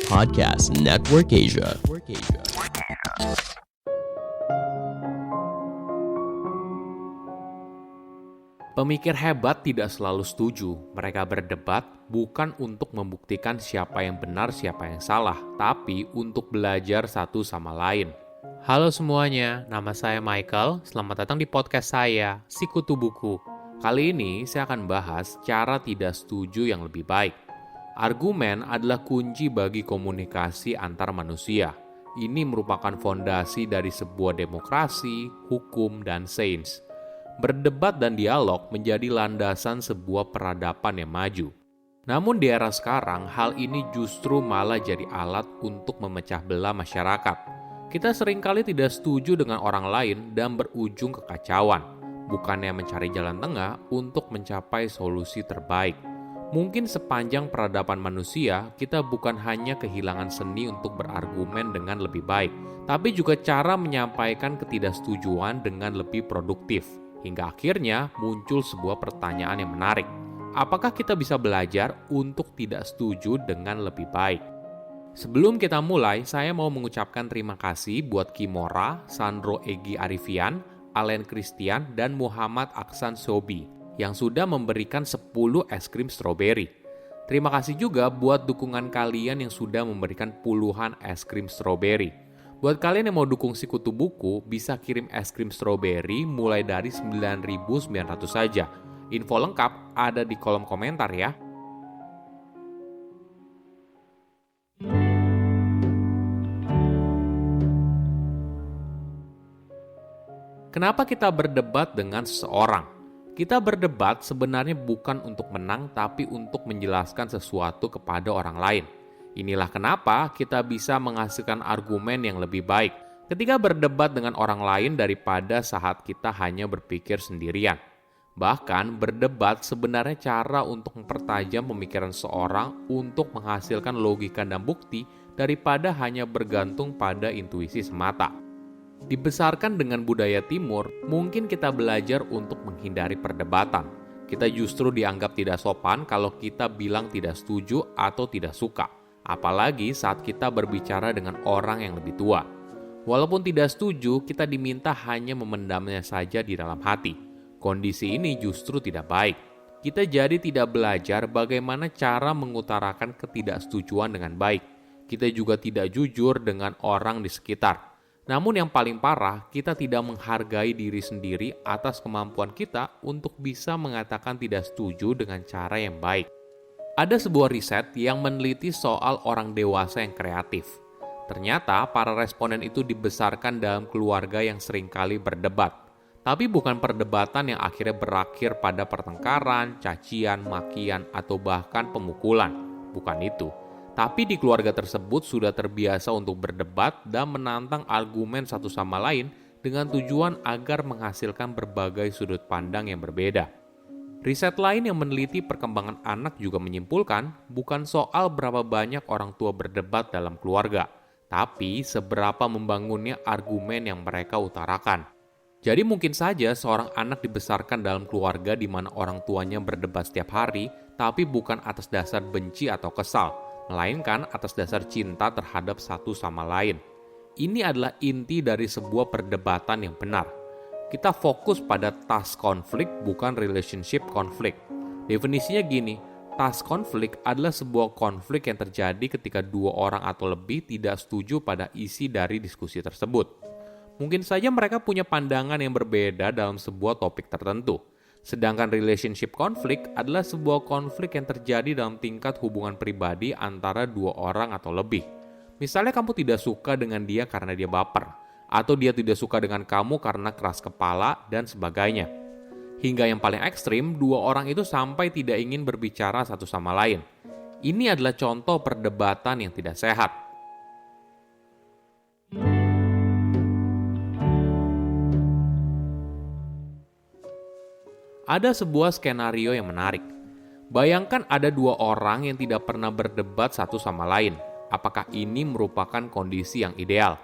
Podcast Network Asia. Pemikir hebat tidak selalu setuju. Mereka berdebat bukan untuk membuktikan siapa yang benar, siapa yang salah, tapi untuk belajar satu sama lain. Halo semuanya, nama saya Michael. Selamat datang di podcast saya, Sikutu Buku. Kali ini saya akan bahas cara tidak setuju yang lebih baik. Argumen adalah kunci bagi komunikasi antar manusia. Ini merupakan fondasi dari sebuah demokrasi, hukum, dan sains. Berdebat dan dialog menjadi landasan sebuah peradaban yang maju. Namun di era sekarang, hal ini justru malah jadi alat untuk memecah belah masyarakat. Kita seringkali tidak setuju dengan orang lain dan berujung kekacauan, bukannya mencari jalan tengah untuk mencapai solusi terbaik. Mungkin sepanjang peradaban manusia, kita bukan hanya kehilangan seni untuk berargumen dengan lebih baik, tapi juga cara menyampaikan ketidaksetujuan dengan lebih produktif. Hingga akhirnya muncul sebuah pertanyaan yang menarik. Apakah kita bisa belajar untuk tidak setuju dengan lebih baik? Sebelum kita mulai, saya mau mengucapkan terima kasih buat Kimora, Sandro Egi Arifian, Alen Christian, dan Muhammad Aksan Sobi yang sudah memberikan 10 es krim stroberi. Terima kasih juga buat dukungan kalian yang sudah memberikan puluhan es krim stroberi. Buat kalian yang mau dukung Sikutu Buku, bisa kirim es krim stroberi mulai dari 9.900 saja. Info lengkap ada di kolom komentar ya. Kenapa kita berdebat dengan seseorang? Kita berdebat sebenarnya bukan untuk menang, tapi untuk menjelaskan sesuatu kepada orang lain. Inilah kenapa kita bisa menghasilkan argumen yang lebih baik ketika berdebat dengan orang lain daripada saat kita hanya berpikir sendirian. Bahkan berdebat sebenarnya cara untuk mempertajam pemikiran seorang untuk menghasilkan logika dan bukti daripada hanya bergantung pada intuisi semata. Dibesarkan dengan budaya timur, mungkin kita belajar untuk menghindari perdebatan. Kita justru dianggap tidak sopan kalau kita bilang tidak setuju atau tidak suka. Apalagi saat kita berbicara dengan orang yang lebih tua. Walaupun tidak setuju, kita diminta hanya memendamnya saja di dalam hati. Kondisi ini justru tidak baik. Kita jadi tidak belajar bagaimana cara mengutarakan ketidaksetujuan dengan baik. Kita juga tidak jujur dengan orang di sekitar. Namun yang paling parah, kita tidak menghargai diri sendiri atas kemampuan kita untuk bisa mengatakan tidak setuju dengan cara yang baik. Ada sebuah riset yang meneliti soal orang dewasa yang kreatif. Ternyata para responden itu dibesarkan dalam keluarga yang seringkali berdebat. Tapi bukan perdebatan yang akhirnya berakhir pada pertengkaran, cacian, makian, atau bahkan pemukulan. Bukan itu. Tapi di keluarga tersebut sudah terbiasa untuk berdebat dan menantang argumen satu sama lain dengan tujuan agar menghasilkan berbagai sudut pandang yang berbeda. Riset lain yang meneliti perkembangan anak juga menyimpulkan bukan soal berapa banyak orang tua berdebat dalam keluarga, tapi seberapa membangunnya argumen yang mereka utarakan. Jadi mungkin saja seorang anak dibesarkan dalam keluarga di mana orang tuanya berdebat setiap hari, tapi bukan atas dasar benci atau kesal, melainkan atas dasar cinta terhadap satu sama lain. Ini adalah inti dari sebuah perdebatan yang benar. Kita fokus pada task konflik, bukan relationship konflik. Definisinya gini, task konflik adalah sebuah konflik yang terjadi ketika dua orang atau lebih tidak setuju pada isi dari diskusi tersebut. Mungkin saja mereka punya pandangan yang berbeda dalam sebuah topik tertentu. Sedangkan relationship konflik adalah sebuah konflik yang terjadi dalam tingkat hubungan pribadi antara dua orang atau lebih. Misalnya kamu tidak suka dengan dia karena dia baper, atau dia tidak suka dengan kamu karena keras kepala, dan sebagainya. Hingga yang paling ekstrim, dua orang itu sampai tidak ingin berbicara satu sama lain. Ini adalah contoh perdebatan yang tidak sehat. Ada sebuah skenario yang menarik. Bayangkan ada dua orang yang tidak pernah berdebat satu sama lain. Apakah ini merupakan kondisi yang ideal?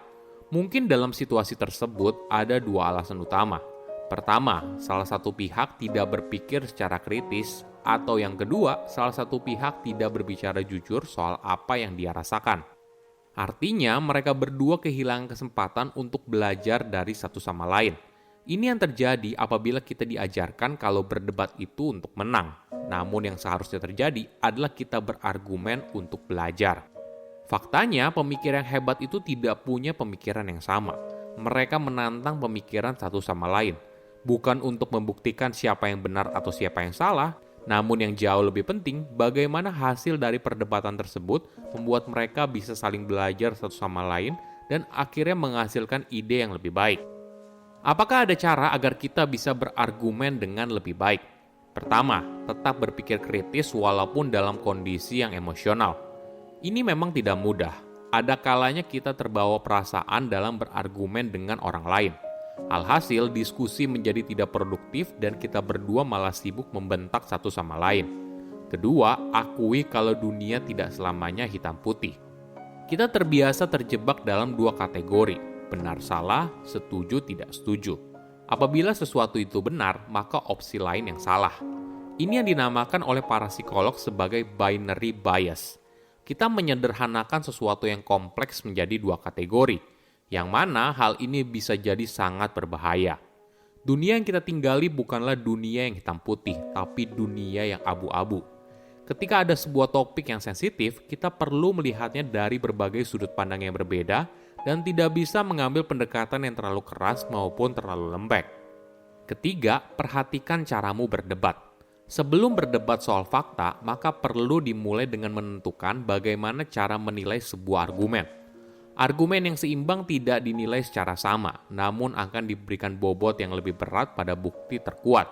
Mungkin dalam situasi tersebut ada dua alasan utama. Pertama, salah satu pihak tidak berpikir secara kritis, atau yang kedua, salah satu pihak tidak berbicara jujur soal apa yang dia rasakan. Artinya, mereka berdua kehilangan kesempatan untuk belajar dari satu sama lain. Ini yang terjadi apabila kita diajarkan kalau berdebat itu untuk menang. Namun yang seharusnya terjadi adalah kita berargumen untuk belajar. Faktanya, pemikir yang hebat itu tidak punya pemikiran yang sama. Mereka menantang pemikiran satu sama lain. Bukan untuk membuktikan siapa yang benar atau siapa yang salah, namun yang jauh lebih penting, bagaimana hasil dari perdebatan tersebut membuat mereka bisa saling belajar satu sama lain dan akhirnya menghasilkan ide yang lebih baik. Apakah ada cara agar kita bisa berargumen dengan lebih baik? Pertama, tetap berpikir kritis walaupun dalam kondisi yang emosional. Ini memang tidak mudah. Ada kalanya kita terbawa perasaan dalam berargumen dengan orang lain. Alhasil, diskusi menjadi tidak produktif dan kita berdua malah sibuk membentak satu sama lain. Kedua, akui kalau dunia tidak selamanya hitam putih. Kita terbiasa terjebak dalam dua kategori, benar salah, setuju tidak setuju. Apabila sesuatu itu benar, maka opsi lain yang salah. Ini yang dinamakan oleh para psikolog sebagai binary bias. Kita menyederhanakan sesuatu yang kompleks menjadi dua kategori, yang mana hal ini bisa jadi sangat berbahaya. Dunia yang kita tinggali bukanlah dunia yang hitam putih, tapi dunia yang abu-abu. Ketika ada sebuah topik yang sensitif, kita perlu melihatnya dari berbagai sudut pandang yang berbeda dan tidak bisa mengambil pendekatan yang terlalu keras maupun terlalu lembek. Ketiga, perhatikan caramu berdebat. Sebelum berdebat soal fakta, maka perlu dimulai dengan menentukan bagaimana cara menilai sebuah argumen. Argumen yang seimbang tidak dinilai secara sama, namun akan diberikan bobot yang lebih berat pada bukti terkuat.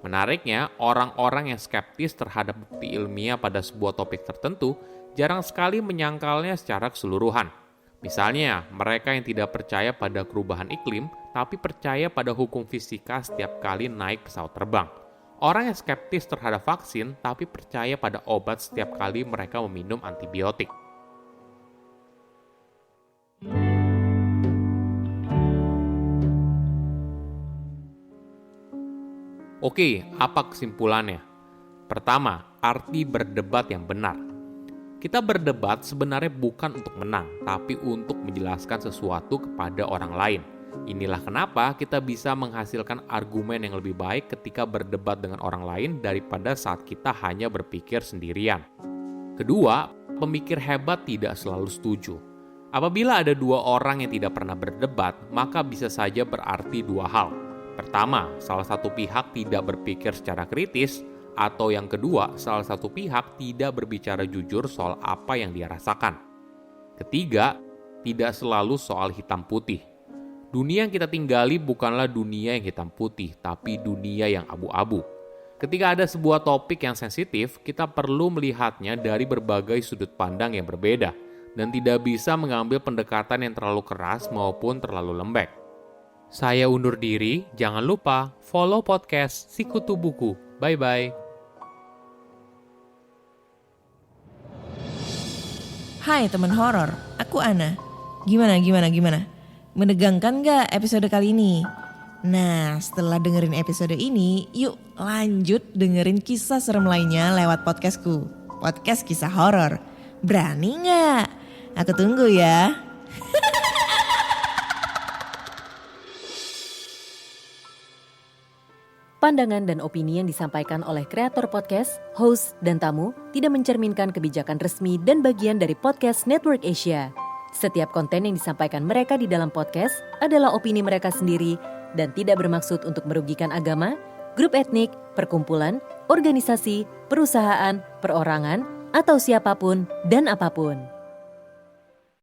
Menariknya, orang-orang yang skeptis terhadap bukti ilmiah pada sebuah topik tertentu jarang sekali menyangkalnya secara keseluruhan. Misalnya, mereka yang tidak percaya pada perubahan iklim, tapi percaya pada hukum fisika setiap kali naik pesawat terbang. Orang yang skeptis terhadap vaksin, tapi percaya pada obat setiap kali mereka meminum antibiotik. Oke, apa kesimpulannya? Pertama, arti berdebat yang benar. Kita berdebat sebenarnya bukan untuk menang, tapi untuk menjelaskan sesuatu kepada orang lain. Inilah kenapa kita bisa menghasilkan argumen yang lebih baik ketika berdebat dengan orang lain daripada saat kita hanya berpikir sendirian. Kedua, pemikir hebat tidak selalu setuju. Apabila ada dua orang yang tidak pernah berdebat, maka bisa saja berarti dua hal. Pertama, salah satu pihak tidak berpikir secara kritis, atau yang kedua, salah satu pihak tidak berbicara jujur soal apa yang dia rasakan. Ketiga, tidak selalu soal hitam putih. Dunia yang kita tinggali bukanlah dunia yang hitam putih, tapi dunia yang abu-abu. Ketika ada sebuah topik yang sensitif, kita perlu melihatnya dari berbagai sudut pandang yang berbeda, dan tidak bisa mengambil pendekatan yang terlalu keras maupun terlalu lembek. Saya undur diri, jangan lupa follow podcast Sikutu Buku. Bye-bye. Hai teman horor, aku Ana. Gimana? Menegangkan gak episode kali ini? Nah, setelah dengerin episode ini, yuk lanjut dengerin kisah serem lainnya lewat podcastku. Podcast kisah horor. Berani gak? Aku tunggu ya. Pandangan dan opini yang disampaikan oleh kreator podcast, host, dan tamu tidak mencerminkan kebijakan resmi dan bagian dari podcast Network Asia. Setiap konten yang disampaikan mereka di dalam podcast adalah opini mereka sendiri dan tidak bermaksud untuk merugikan agama, grup etnik, perkumpulan, organisasi, perusahaan, perorangan, atau siapapun dan apapun.